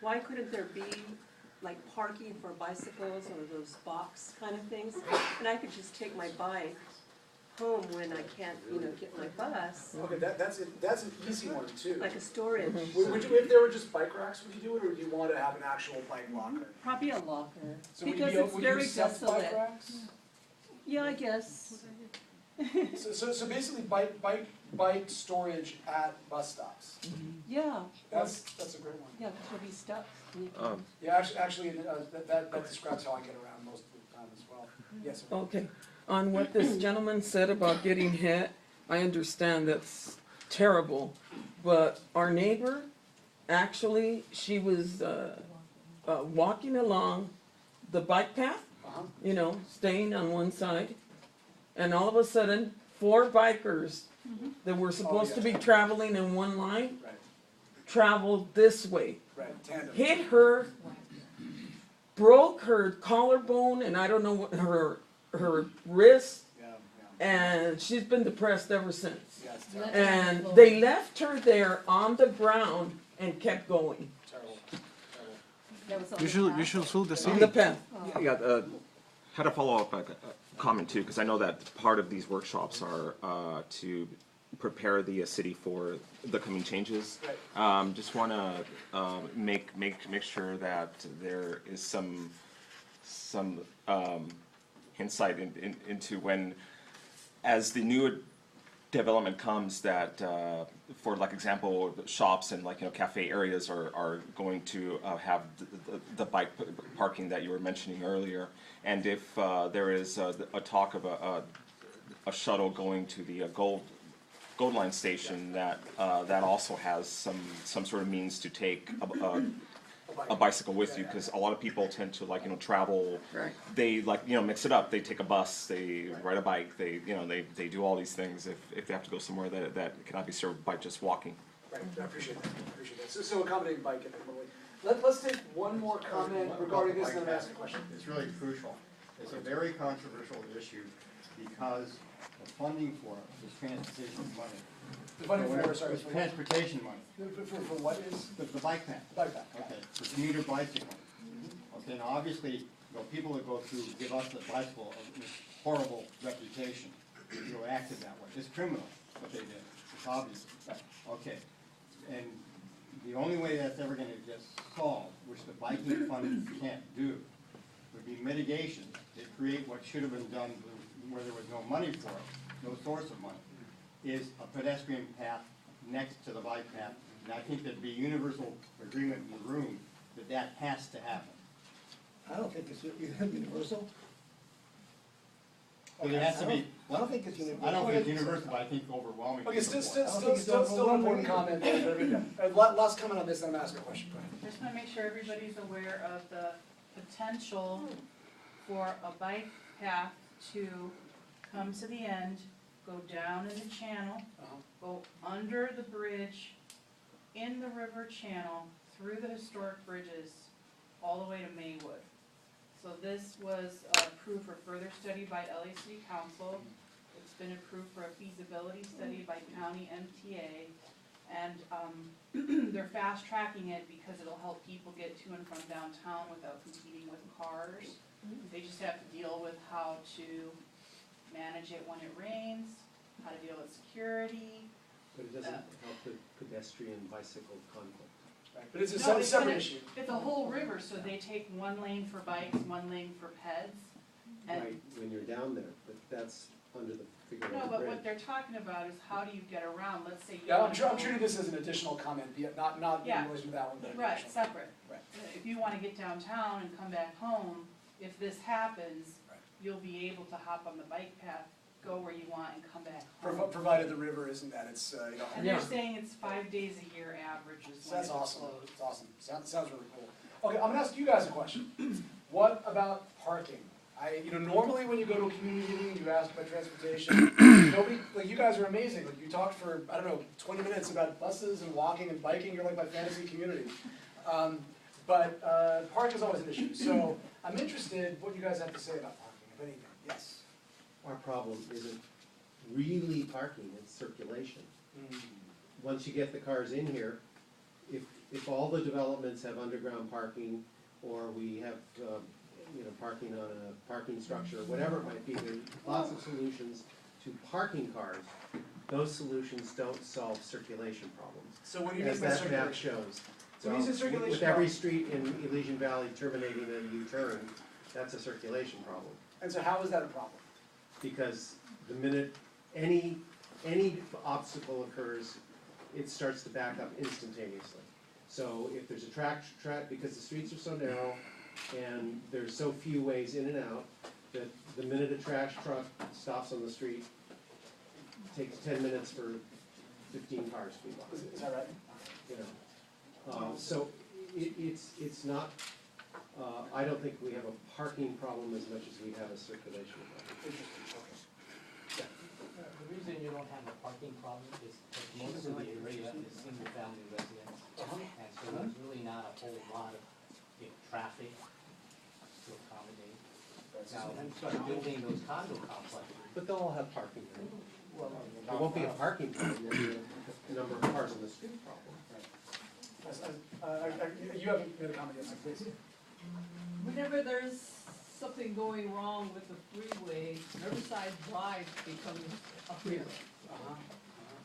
why couldn't there be like parking for bicycles or those box kind of things? And I could just take my bike home when I can't, get my bus, Okay, that's an easy one too. like a storage. Would you, if there were just bike racks, would you do it, or would you want to have an actual bike locker? Probably a locker, So would because you it's very accept desolate. bike racks? Yeah, I guess. So basically bike storage at bus stops. Yeah. That's a great one. Yeah, because you'll be stuck. Yeah, actually, that describes how I get around most of the time as well. Yes, sir. Okay, on what this gentleman said about getting hit, I understand that's terrible, but our neighbor, actually, she was walking along the bike path, staying on one side, and all of a sudden, 4 bikers that were supposed to be traveling in one line, Right, traveled this way, right, tandem. hit her, broke her collarbone, and I don't know what, her wrist, Yeah, and she's been depressed ever since. yeah, it's terrible, And they left her there on the ground and kept going terrible. That was on You the should path. sue the on city. the path. Yeah, had a follow-up comment too, because I know that part of these workshops are to prepare the city for the coming changes. Right. Just want to make sure that there is some insight into when, as the new development comes, that for like example, shops and cafe areas are going to have the bike parking that you were mentioning earlier, and if there is a talk of a shuttle going to the Gold Line station, that also has some sort of means to take a bicycle with you, because a lot of people tend to travel. Right. They mix it up. They take a bus. They ride a bike. They do all these things if they have to go somewhere that cannot be served by just walking. Right, I appreciate that. So accommodating bike definitely. Let's take one more comment regarding this, and then ask a question. It's really crucial. It's a very controversial issue because the funding for it is transportation money. The funding for, sorry, It's transportation money. for what is? The bike path. The bike path. Okay, for commuter bicycling. Okay, now obviously, people that go through give us the bicycle this horrible reputation. Acted that way. It's criminal what they did. It's obvious. Okay, and the only way that's ever going to get solved, which the biking fund can't do, would be mitigation to create what should have been done where there was no money for it, no source of money, is a pedestrian path next to the bike path. And I think there'd be universal agreement in the room that that has to happen. I don't think it's universal. But it has to be, I don't think it's universal. I don't think it's universal, but I think overwhelming. Okay, still overwhelming. an important comment there. Last comment on this, and then I'm asking a question. Go ahead. I just want to make sure everybody's aware of the potential for a bike path to come to the end, go down in the channel, go under the bridge, in the river channel, through the historic bridges, all the way to Maywood. So this was approved for further study by LA City Council. It's been approved for a feasibility study by County MTA. And they're fast tracking it because it'll help people get to and from downtown without competing with cars. They just have to deal with how to manage it when it rains, how to deal with security. But it doesn't help the pedestrian bicycle conflict. Right, but it's a No, separate issue. It's a whole river, so they take one lane for bikes, one lane for peds. And Right, when you're down there, but that's under the figure no, of the but bridge. what they're talking about is how do you get around, let's say you Yeah, want to I'm treating this as an additional comment, not Yeah. in relation to that one. but Right, additional. separate. Right. If you wanna get downtown and come back home, if this happens, Right. you'll be able to hop on the bike path, go where you want and come back home. Provided the river isn't that, it's, And they're saying it's 5 days a year average is when That's it awesome, flows. it's awesome, sounds really cool. Okay, I'm gonna ask you guys a question. What about parking? Normally when you go to a community meeting, you ask about transportation. Nobody, you guys are amazing, you talked for, 20 minutes about buses and walking and biking, you're like my fantasy community. But parking is always an issue, so I'm interested what you guys have to say about parking, if anything, yes. Our problem isn't really parking, it's circulation. Once you get the cars in here, if all the developments have underground parking, or we have, parking on a parking structure, whatever it might be, there are lots of solutions to parking cars. Those solutions don't solve circulation problems, So what do you mean as by that map circulation? shows. So when you say With circulation every problem- street in Elysian Valley terminating a U-turn, that's a circulation problem. And so how is that a problem? Because the minute any obstacle occurs, it starts to back up instantaneously. So if there's a track, because the streets are so narrow and there's so few ways in and out, that the minute a trash truck stops on the street, it takes 10 minutes for 15 cars to be by. Is that right? You know, so it's not, I don't think we have a parking problem as much as we have a circulation problem. Interesting, okay. The reason you don't have a parking problem is that most of the area is single-family residence. And so there's really not a whole lot of traffic to accommodate. Now, when you start building those condo complexes, But they'll all have parking, right? well, There won't be a parking problem, there'll be a number of cars on the street problem. You haven't made a comment yet, so please. Whenever there's something going wrong with the freeway, Riverside Drive becomes a freeway.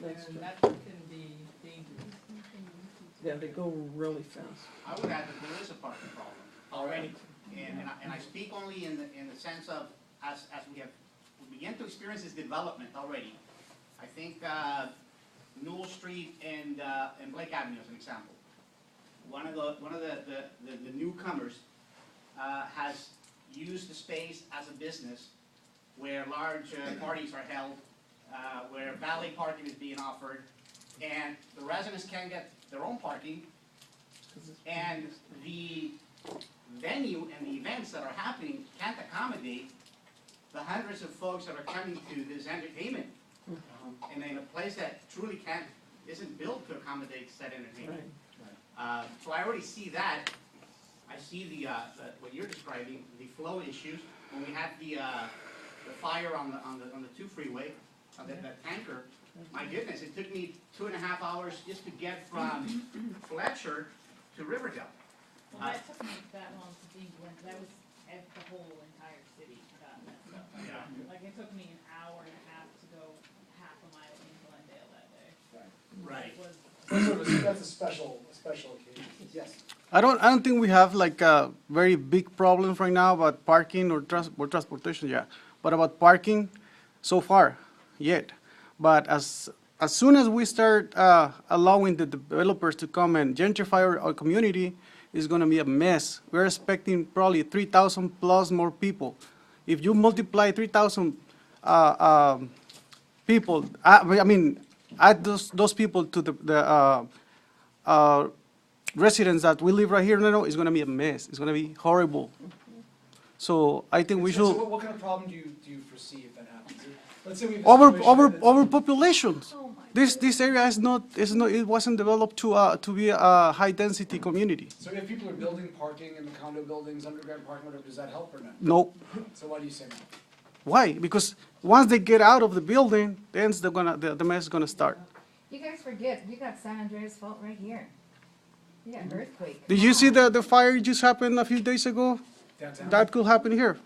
That's true. And that can be dangerous. Yeah, they go really fast. I would add that there is a parking problem already, and I speak only in the sense of, as we begin to experience this development already. I think, Newell Street and Blake Avenue as an example. One of the newcomers, has used the space as a business where large parties are held, where valet parking is being offered, and the residents can get their own parking, and the venue and the events that are happening can't accommodate the hundreds of folks that are coming to this entertainment. And in a place that truly isn't built to accommodate said entertainment. So I already see that. I see what you're describing, the flow issues. When we had the fire on the 2 freeway, that tanker, my goodness, it took me 2.5 hours just to get from Fletcher to Riverdale. Well, that took me that long to be when, that was at the whole entire city got messed up. Yeah. Like, it took me an hour and a half to go half a mile in Glendale that day. Right. It was That's a special occasion. Yes. I don't think we have like a very big problems right now about parking or transportation, yeah. But about parking, so far, yet. But as soon as we start allowing the developers to come and gentrify our community, it's gonna be a mess. We're expecting probably 3,000 plus more people. If you multiply 3,000 people, I mean, add those people to the residents that we live right here now, it's gonna be a mess. It's gonna be horrible. So I think we So should what kind of problem do you foresee if that happens? Let's say we have a situation that's- overpopulations. This area is not it wasn't developed to be a high density community. So if people are building parking in the condo buildings, underground parking, whatever, does that help or not? No. So why do you say no? Why? Because once they get out of the building, then the mess is gonna start. You guys forget, we got San Andreas fault right here. We got an earthquake. Did you see the fire just happened a few days ago? Downtown? That could happen here.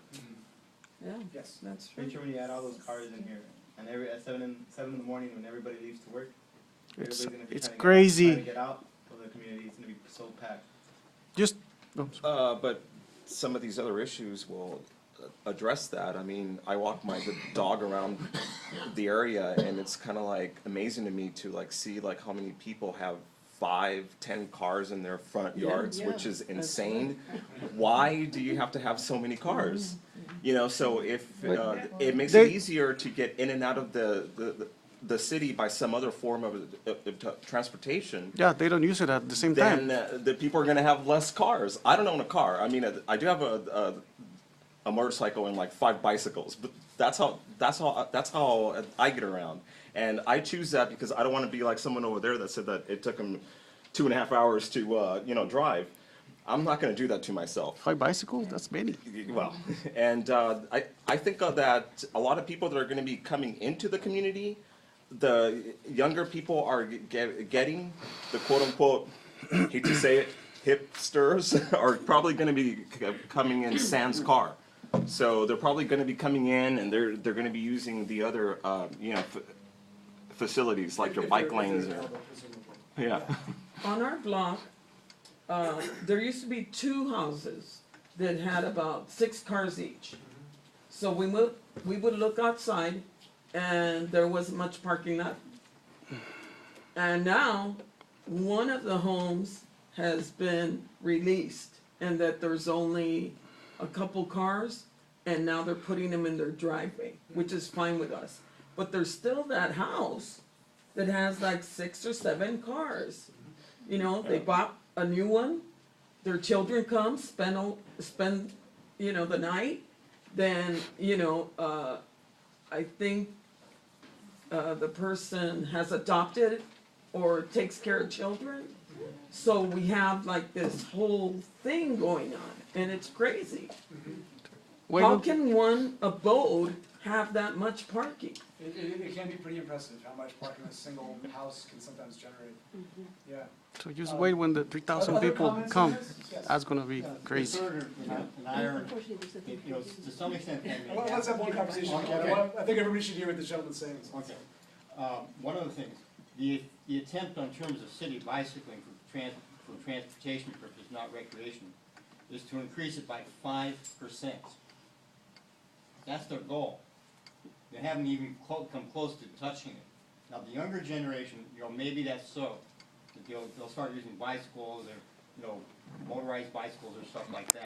Yeah, Yes. that's true. Picture when you add all those cars in here, and at 7 in the morning when everybody leaves to work, It's everybody's gonna be it's trying to crazy. get out of the community. It's gonna be so packed. Just But some of these other issues will address that. I mean, I walk the dog around the area, and it's kind of like amazing to me to like see like how many people have 5, 10 cars in their front yards, yeah, which is that's insane. Why do you have to have so many cars? You know, so if it makes it easier to get in and out of the city by some other form of transportation, yeah, they don't use it at the same time. then the people are going to have less cars. I don't own a car. I mean, I do have a motorcycle and like 5 bicycles, but that's how I get around. And I choose that because I don't want to be like someone over there that said that it took them 2.5 hours to drive. I'm not going to do that to myself. 5 bicycles? That's many. Well, and I think that a lot of people that are going to be coming into the community, the younger people are getting the quote-unquote hate to say it, hipsters are probably gonna be coming in sans car. So they're probably gonna be coming in and they're gonna be using the other, facilities like your If bike they're lanes or, available, presumably. yeah. On our block, there used to be 2 houses that had about 6 cars each. So we would look outside and there wasn't much parking left. And now, one of the homes has been released and that there's only a couple cars and now they're putting them in their driveway, which is fine with us. But there's still that house that has like 6 or 7 cars. You know, they bought a new one, their children come, spend, the night. Then, I think, the person has adopted or takes care of children. So we have like this whole thing going on, and it's crazy. Why How don't- can one abode have that much parking? It can be pretty impressive how much parking a single house can sometimes generate. Yeah. So just wait when the 3,000 Other people comments on come. this? Yes. That's gonna be The crazy. third, and I are, to some extent, I mean, Well, let's have one conversation. Okay. I think everybody should hear what this gentleman's saying. Okay. One of the things, the attempt on terms of city bicycling for transportation purposes, not recreation, is to increase it by 5%. That's their goal. They haven't even come close to touching it. Now, the younger generation, maybe that's so, that they'll start using bicycles or, motorized bicycles or stuff like that.